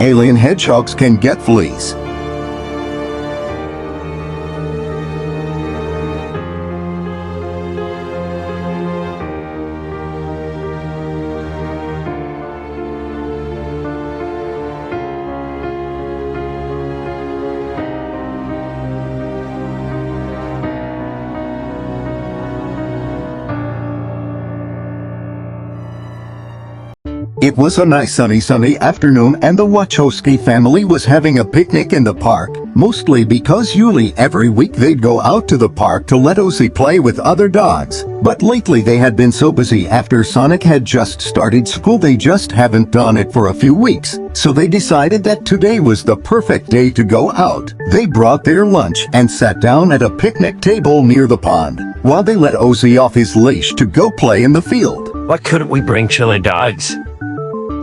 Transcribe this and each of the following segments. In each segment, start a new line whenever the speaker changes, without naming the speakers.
Alien hedgehogs can get fleas. It was a nice sunny afternoon and the Wachowski family was having a picnic in the park, mostly because usually every week they'd go out to the park to let Ozzy play with other dogs. But lately they had been so busy after Sonic had just started school they just haven't done it for a few weeks. So they decided that today was the perfect day to go out. They brought their lunch and sat down at a picnic table near the pond, while they let Ozzy off his leash to go play in the field.
Why couldn't we bring chili dogs?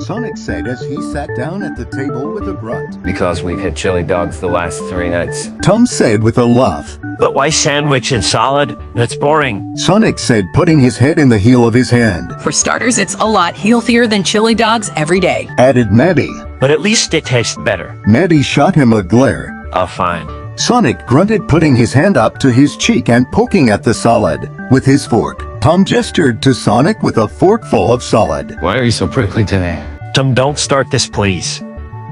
Sonic said as he sat down at the table with a grunt.
Because we've had chili dogs the last 3 nights.
Tom said with a laugh.
But why sandwich and salad? That's boring.
Sonic said, putting his head in the heel of his hand.
For starters, it's a lot healthier than chili dogs every day.
Added Maddie.
But at least it tastes better.
Maddie shot him a glare.
Oh, fine.
Sonic grunted, putting his hand up to his cheek and poking at the salad with his fork. Tom gestured to Sonic with a forkful of salad.
Why are you so prickly today?
Tom, don't start this, please.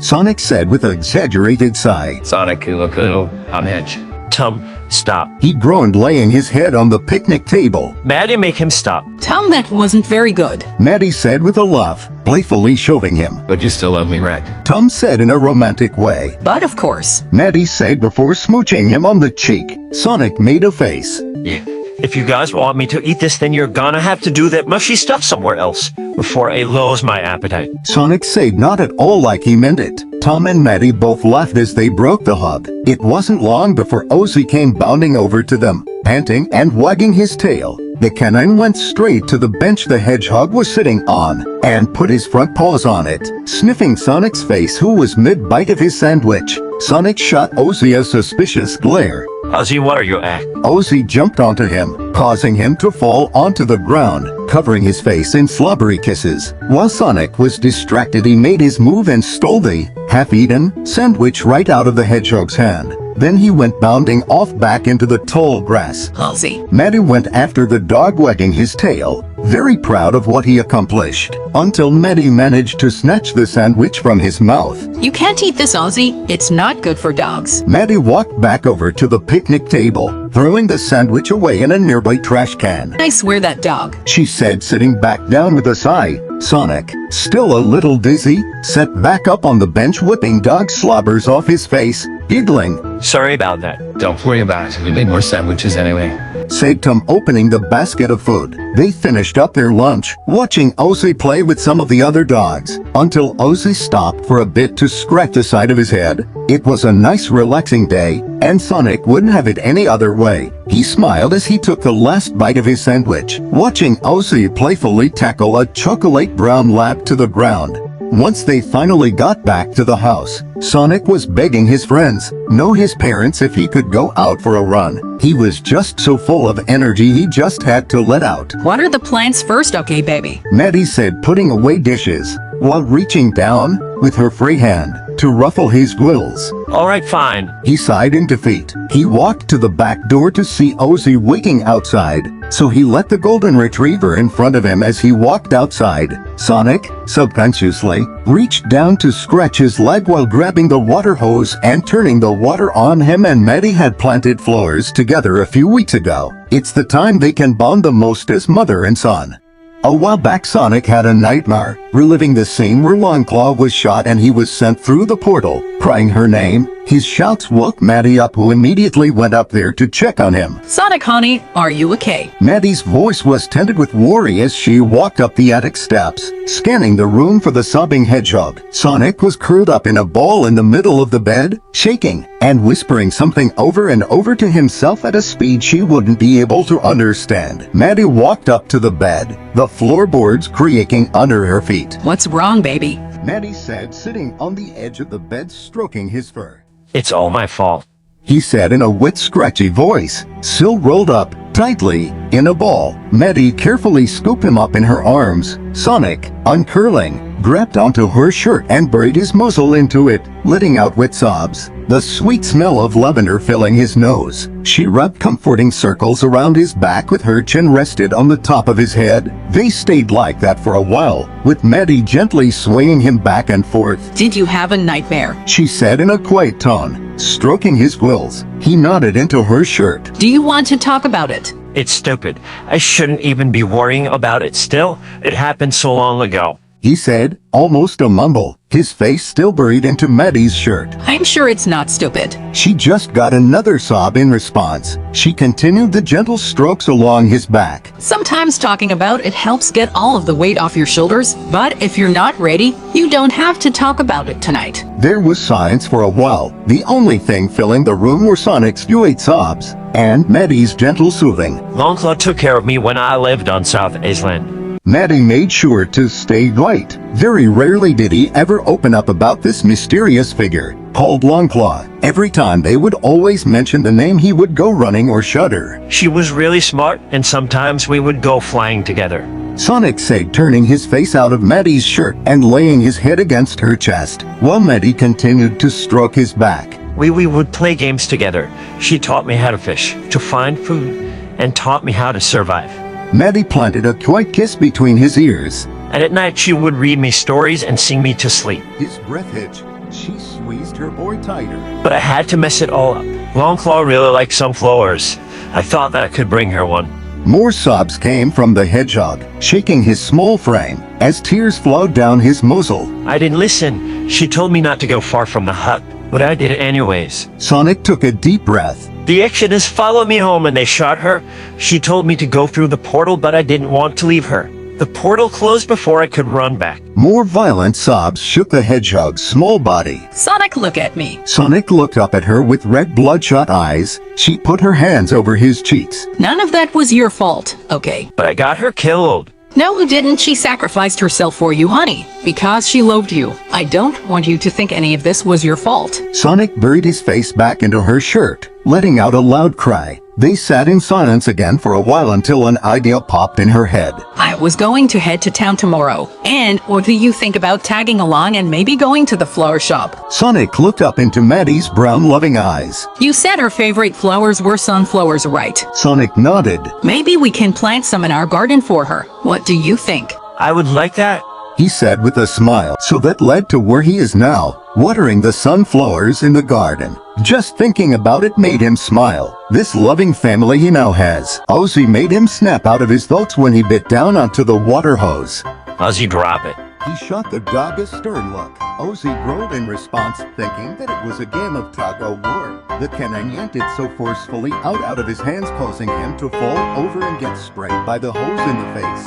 Sonic said with an exaggerated sigh.
Sonic, you look a little on edge.
Tom, stop.
He groaned, laying his head on the picnic table.
Maddie, make him stop.
Tom, that wasn't very good.
Maddie said with a laugh, playfully shoving him.
But you still love me, right?
Tom said in a romantic way.
But of course.
Maddie said before smooching him on the cheek. Sonic made a face.
Yeah. If you guys want me to eat this, then you're gonna have to do that mushy stuff somewhere else before I lose my appetite.
Sonic said not at all like he meant it. Tom and Maddie both laughed as they broke the hug. It wasn't long before Ozzy came bounding over to them, panting and wagging his tail. The canine went straight to the bench the hedgehog was sitting on, and put his front paws on it, sniffing Sonic's face, who was mid-bite of his sandwich. Sonic shot Ozzy a suspicious glare.
Ozzy, what are you at?
Ozzy jumped onto him, causing him to fall onto the ground, covering his face in slobbery kisses. While Sonic was distracted, he made his move and stole the half-eaten sandwich right out of the hedgehog's hand. Then he went bounding off back into the tall grass.
Ozzy.
Maddie went after the dog, wagging his tail, very proud of what he accomplished, until Maddie managed to snatch the sandwich from his mouth.
You can't eat this, Ozzy. It's not good for dogs.
Maddie walked back over to the picnic table, throwing the sandwich away in a nearby trash can.
I swear that dog.
She said, sitting back down with a sigh. Sonic, still a little dizzy, sat back up on the bench, whipping dog slobbers off his face, giggling.
Sorry about that.
Don't worry about it. We made more sandwiches anyway.
Said Tom, opening the basket of food. They finished up their lunch, watching Ozzy play with some of the other dogs, until Ozzy stopped for a bit to scratch the side of his head. It was a nice relaxing day, and Sonic wouldn't have it any other way. He smiled as he took the last bite of his sandwich, watching Ozzy playfully tackle a chocolate brown lab to the ground. Once they finally got back to the house, Sonic was begging his friends, no his parents, if he could go out for a run. He was just so full of energy he just had to let out.
Water the plants first, okay, baby?
Maddie said, putting away dishes, while reaching down, with her free hand, to ruffle his quills.
Alright, fine.
He sighed in defeat. He walked to the back door to see Ozzy waiting outside, so he let the golden retriever in front of him as he walked outside. Sonic, subconsciously, reached down to scratch his leg while grabbing the water hose and turning the water on him, and Maddie had planted flowers together a few weeks ago. It's the time they can bond the most as mother and son. A while back, Sonic had a nightmare, reliving the scene where Longclaw was shot and he was sent through the portal, crying her name. His shouts woke Maddie up, who immediately went up there to check on him.
Sonic, honey, are you okay?
Maddie's voice was tinted with worry as she walked up the attic steps, scanning the room for the sobbing hedgehog. Sonic was curled up in a ball in the middle of the bed, shaking and whispering something over and over to himself at a speed she wouldn't be able to understand. Maddie walked up to the bed, the floorboards creaking under her feet.
What's wrong, baby?
Maddie said, sitting on the edge of the bed, stroking his fur.
It's all my fault.
He said in a wet, scratchy voice, still rolled up tightly in a ball. Maddie carefully scooped him up in her arms. Sonic, uncurling, grabbed onto her shirt and buried his muzzle into it, letting out wet sobs, the sweet smell of lavender filling his nose. She rubbed comforting circles around his back with her chin rested on the top of his head. They stayed like that for a while, with Maddie gently swinging him back and forth.
Did you have a nightmare?
She said in a quiet tone, stroking his quills. He nodded into her shirt.
Do you want to talk about it?
It's stupid. I shouldn't even be worrying about it still. It happened so long ago.
He said, almost a mumble, his face still buried into Maddie's shirt.
I'm sure it's not stupid.
She just got another sob in response. She continued the gentle strokes along his back.
Sometimes talking about it helps get all of the weight off your shoulders, but if you're not ready, you don't have to talk about it tonight.
There was silence for a while. The only thing filling the room were Sonic's few sobs and Maddie's gentle soothing.
Longclaw took care of me when I lived on South Island.
Maddie made sure to stay light. Very rarely did he ever open up about this mysterious figure called Longclaw. Every time they would always mention the name, he would go running or shudder.
She was really smart, and sometimes we would go flying together.
Sonic said, turning his face out of Maddie's shirt and laying his head against her chest, while Maddie continued to stroke his back.
We would play games together. She taught me how to fish, to find food, and taught me how to survive.
Maddie planted a quiet kiss between his ears.
And at night she would read me stories and sing me to sleep.
His breath hitched. She squeezed her boy tighter.
But I had to mess it all up. Longclaw really liked sunflowers. I thought that I could bring her one.
More sobs came from the hedgehog, shaking his small frame, as tears flowed down his muzzle.
I didn't listen. She told me not to go far from the hut, but I did it anyways.
Sonic took a deep breath.
The Exodus followed me home and they shot her. She told me to go through the portal, but I didn't want to leave her. The portal closed before I could run back.
More violent sobs shook the hedgehog's small body.
Sonic, look at me.
Sonic looked up at her with red bloodshot eyes. She put her hands over his cheeks.
None of that was your fault, okay?
But I got her killed.
No, you didn't. She sacrificed herself for you, honey, because she loved you. I don't want you to think any of this was your fault.
Sonic buried his face back into her shirt, letting out a loud cry. They sat in silence again for a while until an idea popped in her head.
I was going to head to town tomorrow. And what do you think about tagging along and maybe going to the flower shop?
Sonic looked up into Maddie's brown loving eyes.
You said her favorite flowers were sunflowers, right?
Sonic nodded.
Maybe we can plant some in our garden for her. What do you think?
I would like that.
He said with a smile. So that led to where he is now, watering the sunflowers in the garden. Just thinking about it made him smile. This loving family he now has. Ozzy made him snap out of his thoughts when he bit down onto the water hose.
Ozzy, drop it.
He shot the dog a stern look. Ozzy growled in response, thinking that it was a game of tug-o-war. The canine yanked it so forcefully out of his hands, causing him to fall over and get sprayed by the hose in the face.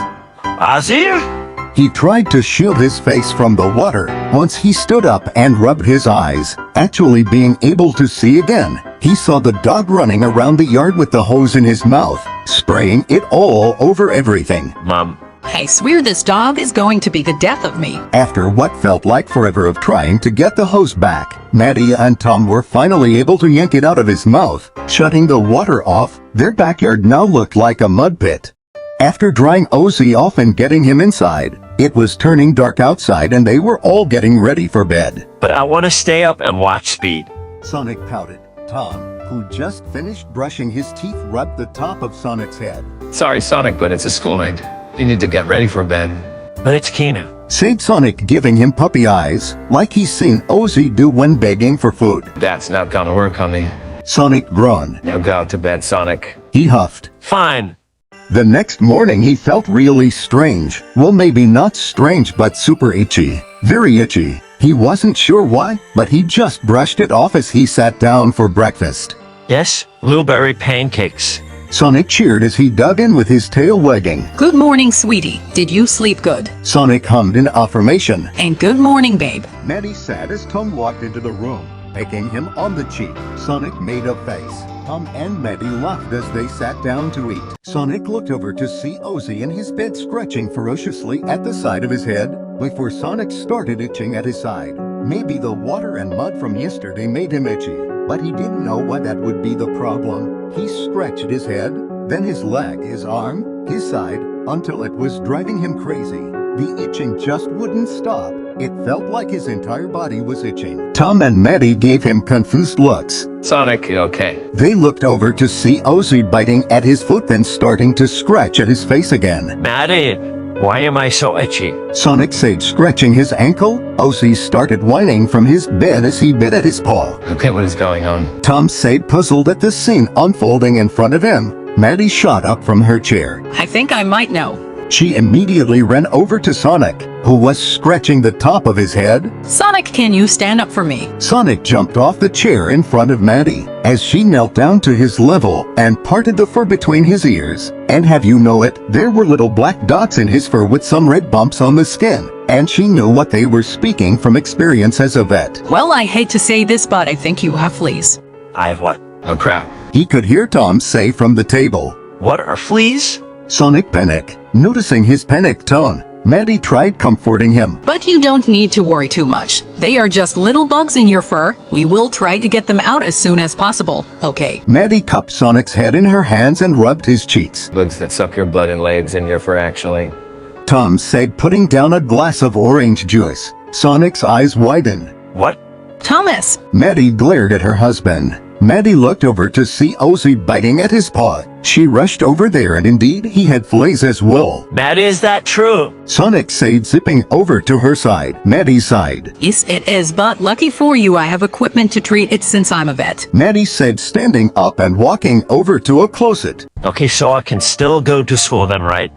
Ozzy?
He tried to shield his face from the water. Once he stood up and rubbed his eyes, actually being able to see again. He saw the dog running around the yard with the hose in his mouth, spraying it all over everything.
Mom.
I swear this dog is going to be the death of me.
After what felt like forever of trying to get the hose back, Maddie and Tom were finally able to yank it out of his mouth, shutting the water off. Their backyard now looked like a mud pit. After drying Ozzy off and getting him inside, it was turning dark outside and they were all getting ready for bed.
But I want to stay up and watch Speed.
Sonic pouted. Tom, who just finished brushing his teeth, rubbed the top of Sonic's head.
Sorry, Sonic, but it's a school night. You need to get ready for bed.
But it's Kina.
Said Sonic, giving him puppy eyes, like he's seen Ozzy do when begging for food.
That's not gonna work, honey.
Sonic groaned.
Now go to bed, Sonic.
He huffed.
Fine.
The next morning he felt really strange. Well, maybe not strange, but super itchy. Very itchy. He wasn't sure why, but he just brushed it off as he sat down for breakfast.
Yes, blueberry pancakes.
Sonic cheered as he dug in with his tail wagging.
Good morning, sweetie. Did you sleep good?
Sonic hummed in affirmation.
And good morning, babe.
Maddie sat as Tom walked into the room, pecking him on the cheek. Sonic made a face. Tom and Maddie laughed as they sat down to eat. Sonic looked over to see Ozzy in his bed scratching ferociously at the side of his head, before Sonic started itching at his side. Maybe the water and mud from yesterday made him itchy, but he didn't know why that would be the problem. He scratched his head, then his leg, his arm, his side, until it was driving him crazy. The itching just wouldn't stop. It felt like his entire body was itching. Tom and Maddie gave him confused looks.
Sonic, you okay?
They looked over to see Ozzy biting at his foot and starting to scratch at his face again.
Maddie, why am I so itchy?
Sonic said, scratching his ankle. Ozzy started whining from his bed as he bit at his paw.
Okay, what is going on?
Tom said, puzzled at the scene unfolding in front of him. Maddie shot up from her chair.
I think I might know.
She immediately ran over to Sonic, who was scratching the top of his head.
Sonic, can you stand up for me?
Sonic jumped off the chair in front of Maddie as she knelt down to his level and parted the fur between his ears. And have you know it, there were little black dots in his fur with some red bumps on the skin. And she knew what they were, speaking from experience as a vet.
Well, I hate to say this, but I think you have fleas.
I have what?
Oh crap.
He could hear Tom say from the table.
What are fleas?
Sonic panicked. Noticing his panicked tone, Maddie tried comforting him.
But you don't need to worry too much. They are just little bugs in your fur. We will try to get them out as soon as possible, okay?
Maddie cupped Sonic's head in her hands and rubbed his cheeks.
Bugs that suck your blood and legs in your fur, actually.
Tom said, putting down a glass of orange juice. Sonic's eyes widened.
What?
Thomas!
Maddie glared at her husband. Maddie looked over to see Ozzy biting at his paw. She rushed over there, and indeed he had fleas as well.
Maddie, is that true?
Sonic said, zipping over to her side. Maddie sighed.
Yes, it is, but lucky for you I have equipment to treat it since I'm a vet.
Maddie said, standing up and walking over to a closet.
Okay, so I can still go to school then, right?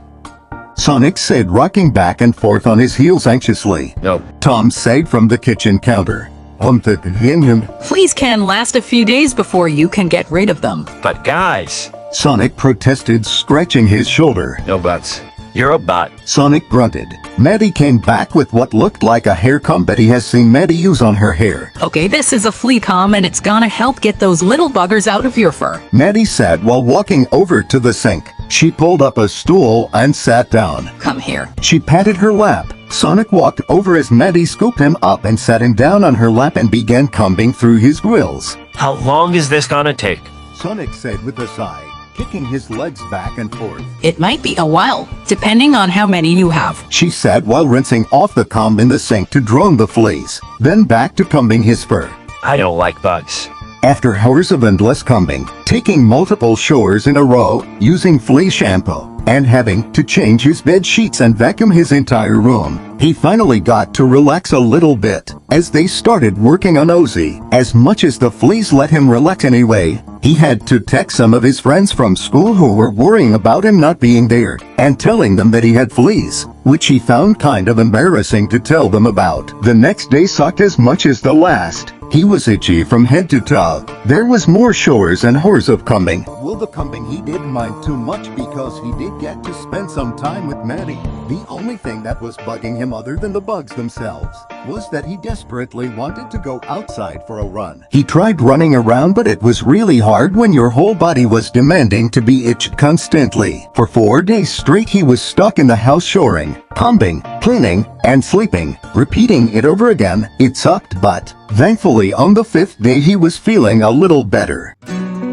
Sonic said, rocking back and forth on his heels anxiously.
Nope.
Tom said from the kitchen counter.
Fleas can last a few days before you can get rid of them.
But guys,
Sonic protested, scratching his shoulder.
No buts.
you're a butt.
Sonic grunted. Maddie came back with what looked like a hair comb Betty has seen Maddie use on her hair.
Okay, this is a flea comb and it's gonna help get those little buggers out of your fur.
Maddie sat while walking over to the sink. She pulled up a stool and sat down.
Come here.
She patted her lap. Sonic walked over as Maddie scooped him up and sat him down on her lap and began combing through his grills.
How long is this gonna take?
Sonic said with a sigh, kicking his legs back and forth.
It might be a while, depending on how many you have.
She sat while rinsing off the comb in the sink to drone the fleas, then back to combing his fur.
I don't like bugs.
After hours of endless combing, taking multiple showers in a row, using flea shampoo, and having to change his bed sheets and vacuum his entire room, he finally got to relax a little bit. As they started working on Ozzy, as much as the fleas let him relax anyway, he had to text some of his friends from school who were worrying about him not being there, and telling them that he had fleas, which he found kind of embarrassing to tell them about. The next day sucked as much as the last. He was itchy from head to toe. There was more showers and hours of combing. Well, the combing he didn't mind too much because he did get to spend some time with Maddie. The only thing that was bugging him other than the bugs themselves was that he desperately wanted to go outside for a run. He tried running around, but it was really hard when your whole body was demanding to be itched constantly. For 4 days straight he was stuck in the house showering, combing, cleaning, and sleeping, repeating it over again. It sucked, but thankfully on the 5th day he was feeling a little better.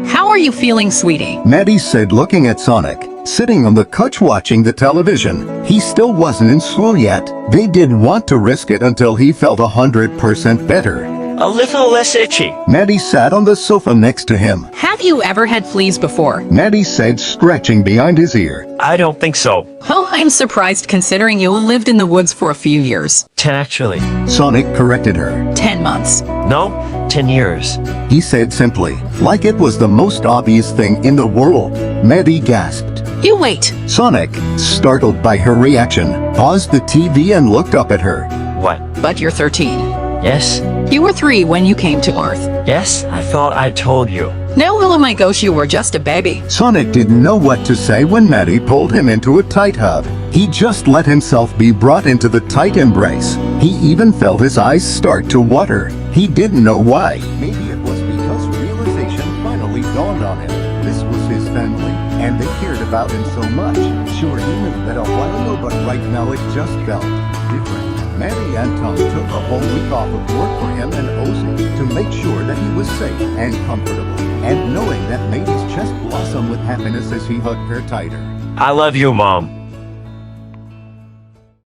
How are you feeling, sweetie?
Maddie said, looking at Sonic, sitting on the couch watching the television. He still wasn't in school yet. They didn't want to risk it until he felt 100% better.
A little less itchy.
Maddie sat on the sofa next to him.
Have you ever had fleas before?
Maddie said, scratching behind his ear.
I don't think so.
Oh, I'm surprised considering you lived in the woods for a few years.
10 actually.
Sonic corrected her.
10 months.
No, 10 years.
He said simply, like it was the most obvious thing in the world. Maddie gasped.
You wait.
Sonic, startled by her reaction, paused the TV and looked up at her.
What?
But you're 13.
Yes?
You were 3 when you came to Earth.
Yes? I thought I told you.
No, oh my gosh, you were just a baby.
Sonic didn't know what to say when Maddie pulled him into a tight hug. He just let himself be brought into the tight embrace. He even felt his eyes start to water. He didn't know why. Maybe it was because realization finally dawned on him. This was his family, and they cared about him so much. Sure, he knew that a while ago, but right now it just felt different. Mary and Tom took a whole week off of work for him and Ozzy to make sure that he was safe and comfortable. And knowing that made his chest blossom with happiness as he hugged her tighter.
I love you, Mom.